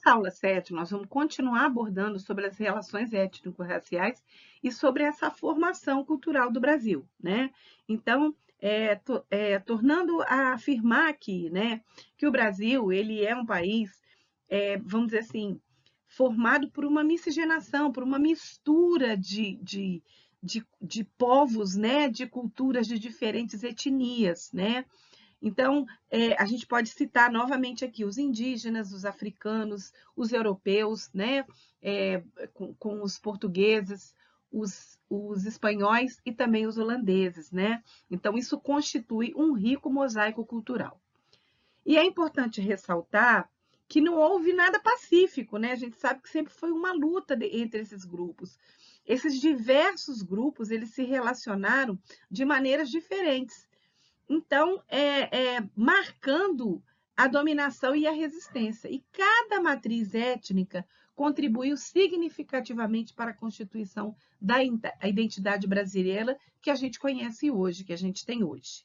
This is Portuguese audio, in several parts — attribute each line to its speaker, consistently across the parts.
Speaker 1: Nessa aula 7, nós vamos continuar abordando sobre as relações étnico-raciais e sobre essa formação cultural do Brasil, né? Então, tornando a afirmar aqui, né, que o Brasil ele é um país, vamos dizer assim, formado por uma miscigenação, por uma mistura de povos, né, de culturas de diferentes etnias, né? Então, a gente pode citar novamente aqui os indígenas, os africanos, os europeus, né? Com os portugueses, os espanhóis e também os holandeses, né? Então, isso constitui um rico mosaico cultural. E é importante ressaltar que não houve nada pacífico, né? A gente sabe que sempre foi uma luta entre esses grupos. Esses diversos grupos, eles se relacionaram de maneiras diferentes. Então, marcando a dominação e a resistência. E cada matriz étnica contribuiu significativamente para a constituição da identidade brasileira que a gente conhece hoje, que a gente tem hoje.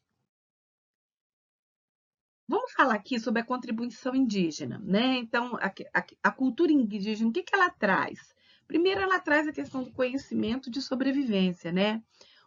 Speaker 1: Vamos falar aqui sobre a contribuição indígena, né? Então, a cultura indígena, o que ela traz? Primeiro, ela traz a questão do conhecimento de sobrevivência, né?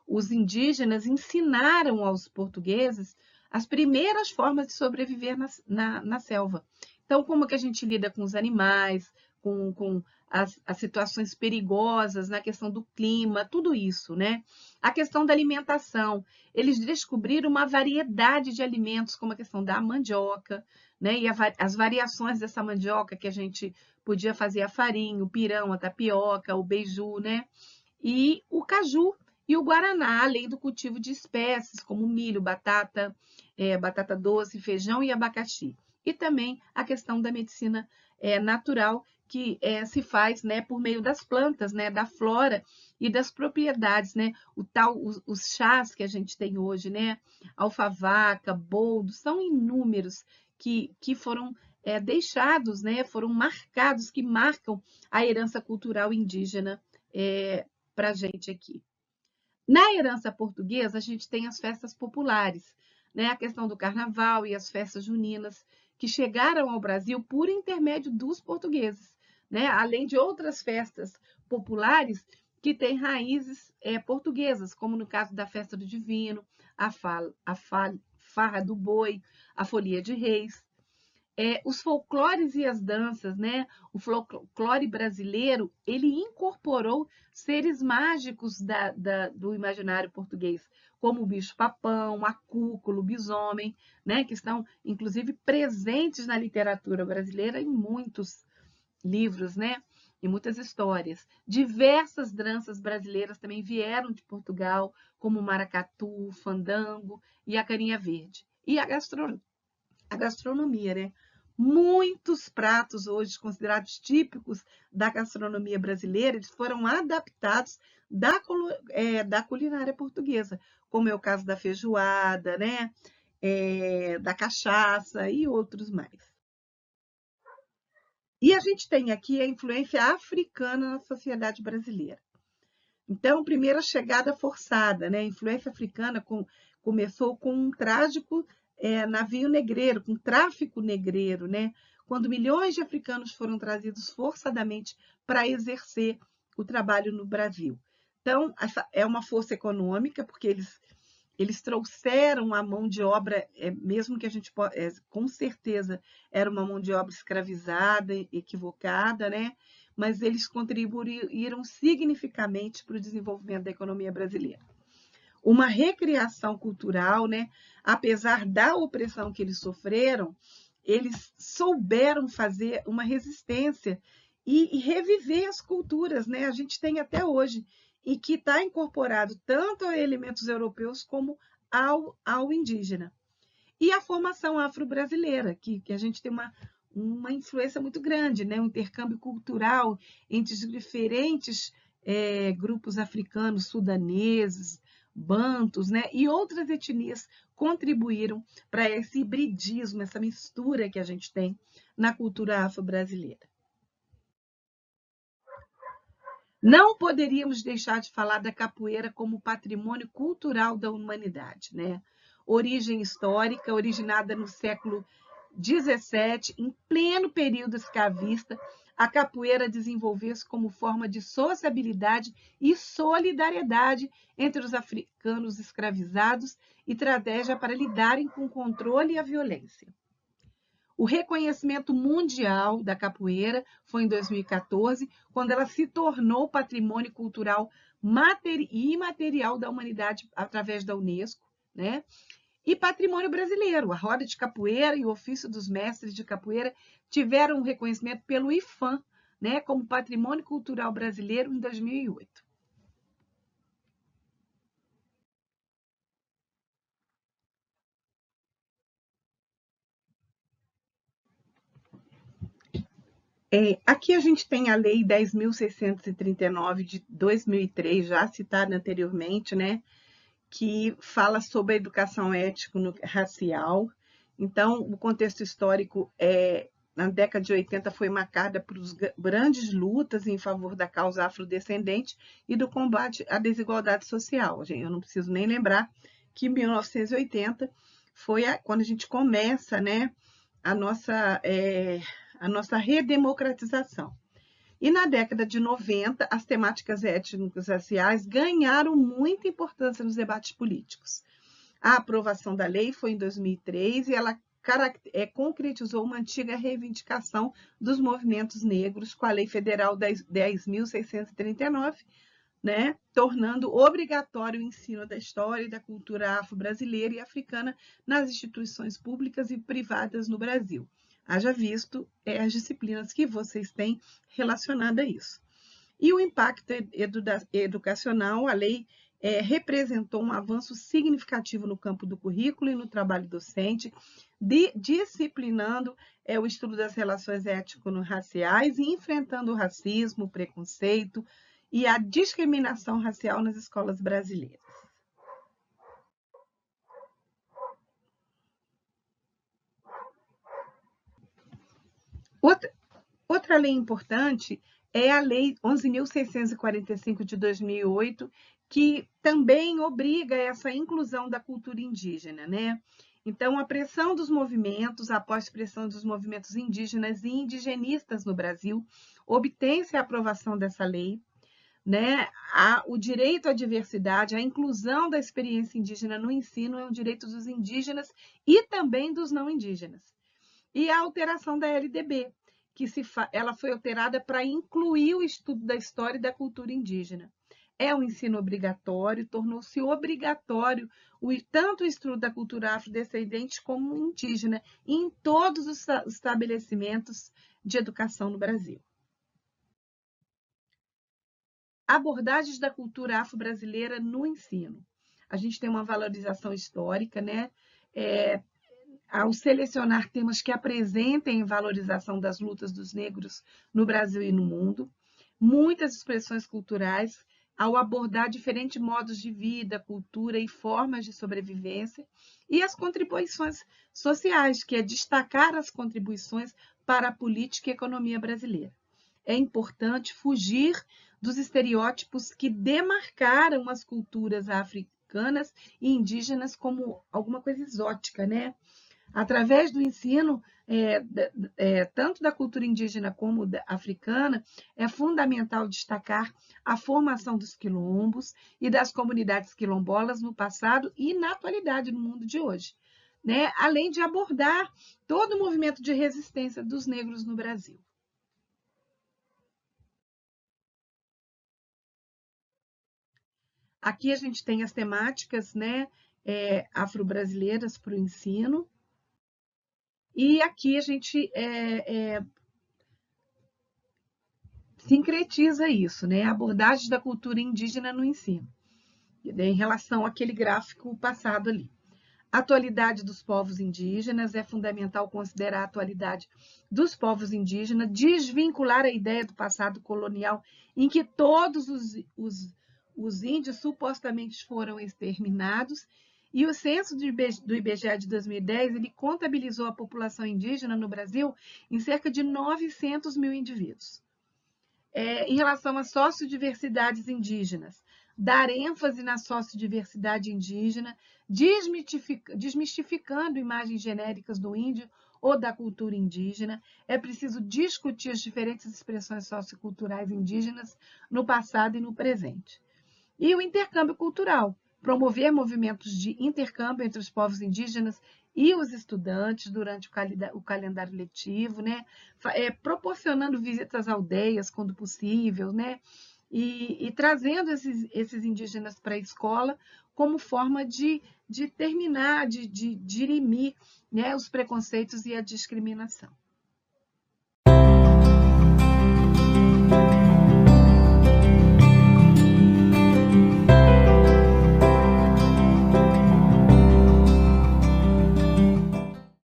Speaker 1: Os indígenas ensinaram aos portugueses as primeiras formas de sobreviver na selva. Então, como que a gente lida com os animais, com as situações perigosas, na questão do clima, tudo isso, né? A questão da alimentação. Eles descobriram uma variedade de alimentos, como a questão da mandioca, né? E as variações dessa mandioca que a gente podia fazer a farinha, o pirão, a tapioca, o beiju, né? E o caju e o guaraná, além do cultivo de espécies como milho, batata, batata doce, feijão e abacaxi. E também a questão da medicina natural, que se faz, né, por meio das plantas, né, da flora e das propriedades, né, os chás que a gente tem hoje, né, alfavaca, boldo, são inúmeros que foram deixados, né, foram marcados, que marcam a herança cultural indígena para a gente aqui. Na herança portuguesa, a gente tem as festas populares, né, a questão do carnaval e as festas juninas, que chegaram ao Brasil por intermédio dos portugueses, né? Além de outras festas populares que têm raízes portuguesas, como no caso da festa do Divino, a farra do boi, a folia de reis. Os folclores e as danças, né? O folclore brasileiro, ele incorporou seres mágicos do imaginário português, como o bicho-papão, a cúcula, o lobisomem, né? Que estão, inclusive, presentes na literatura brasileira em muitos livros, né? E muitas histórias. Diversas danças brasileiras também vieram de Portugal, como o maracatu, o fandango e a carinha verde. E a gastronomia, né? Muitos pratos hoje considerados típicos da gastronomia brasileira, eles foram adaptados da culinária portuguesa, como é o caso da feijoada, né? Da cachaça e outros mais. E a gente tem aqui a influência africana na sociedade brasileira. Então, primeira chegada forçada, né? A influência africana começou com um trágico navio negreiro, com tráfico negreiro, né? Quando milhões de africanos foram trazidos forçadamente para exercer o trabalho no Brasil. Então, essa é uma força econômica, porque eles trouxeram a mão de obra, mesmo que a gente com certeza era uma mão de obra escravizada, equivocada, né? Mas eles contribuíram significativamente para o desenvolvimento da economia brasileira. Uma recriação cultural, né? Apesar da opressão que eles sofreram, eles souberam fazer uma resistência e reviver as culturas, né? A gente tem até hoje, e que está incorporado tanto a elementos europeus como ao indígena. E a formação afro-brasileira, que a gente tem uma influência muito grande, né? Um intercâmbio cultural entre os diferentes grupos africanos, sudaneses, bantos, né? E outras etnias contribuíram para esse hibridismo, essa mistura que a gente tem na cultura afro-brasileira. Não poderíamos deixar de falar da capoeira como patrimônio cultural da humanidade, né? Origem histórica, originada no século XVII, em pleno período escravista, a capoeira desenvolveu-se como forma de sociabilidade e solidariedade entre os africanos escravizados e estratégia para lidarem com o controle e a violência. O reconhecimento mundial da capoeira foi em 2014, quando ela se tornou patrimônio cultural e imaterial da humanidade através da Unesco, né? E patrimônio brasileiro. A roda de capoeira e o ofício dos mestres de capoeira tiveram um reconhecimento pelo IFAM, né, como patrimônio cultural brasileiro em 2008. Aqui a gente tem a Lei 10.639 de 2003, já citada anteriormente, né, que fala sobre a educação étnico-racial. Então, o contexto histórico na década de 80 foi marcada por grandes lutas em favor da causa afrodescendente e do combate à desigualdade social. Eu não preciso nem lembrar que em 1980 foi quando a gente começa, né, a nossa redemocratização. E na década de 90, as temáticas étnicas raciais ganharam muita importância nos debates políticos. A aprovação da lei foi em 2003 e ela concretizou uma antiga reivindicação dos movimentos negros com a Lei Federal 10.639, né, tornando obrigatório o ensino da história e da cultura afro-brasileira e africana nas instituições públicas e privadas no Brasil. Haja visto as disciplinas que vocês têm relacionada a isso. E o impacto educacional, a lei representou um avanço significativo no campo do currículo e no trabalho docente, disciplinando o estudo das relações étnico-raciais e enfrentando o racismo, o preconceito e a discriminação racial nas escolas brasileiras. Outra lei importante é a Lei 11.645 de 2008, que também obriga essa inclusão da cultura indígena, né? Então, a pressão dos movimentos, após pressão dos movimentos indígenas e indigenistas no Brasil, obtém-se a aprovação dessa lei, né? O direito à diversidade, a inclusão da experiência indígena no ensino é um direito dos indígenas e também dos não indígenas. E a alteração da LDB, ela foi alterada para incluir o estudo da história e da cultura indígena. É um ensino obrigatório, tornou-se obrigatório tanto o estudo da cultura afrodescendente como indígena em todos os estabelecimentos de educação no Brasil. Abordagens da cultura afro-brasileira no ensino. A gente tem uma valorização histórica, né? Ao selecionar temas que apresentem valorização das lutas dos negros no Brasil e no mundo, muitas expressões culturais, ao abordar diferentes modos de vida, cultura e formas de sobrevivência, e as contribuições sociais, que é destacar as contribuições para a política e economia brasileira. É importante fugir dos estereótipos que demarcaram as culturas africanas e indígenas como alguma coisa exótica, né? Através do ensino, tanto da cultura indígena como da africana, é fundamental destacar a formação dos quilombos e das comunidades quilombolas no passado e na atualidade, no mundo de hoje, né? Além de abordar todo o movimento de resistência dos negros no Brasil. Aqui a gente tem as temáticas, né, afro-brasileiras para o ensino. E aqui a gente sincretiza isso, né? Abordagens da cultura indígena no ensino, em relação àquele gráfico passado ali. A atualidade dos povos indígenas, é fundamental considerar a atualidade dos povos indígenas, desvincular a ideia do passado colonial, em que todos os índios supostamente foram exterminados. E o censo do IBGE de 2010, ele contabilizou a população indígena no Brasil em cerca de 900 mil indivíduos. Em relação às sociodiversidades indígenas, dar ênfase na sociodiversidade indígena, desmistificando imagens genéricas do índio ou da cultura indígena. É preciso discutir as diferentes expressões socioculturais indígenas no passado e no presente. E o intercâmbio cultural, promover movimentos de intercâmbio entre os povos indígenas e os estudantes durante o calendário letivo, né? Proporcionando visitas às aldeias quando possível, né? E trazendo esses indígenas para a escola como forma de terminar, de dirimir, né, os preconceitos e a discriminação.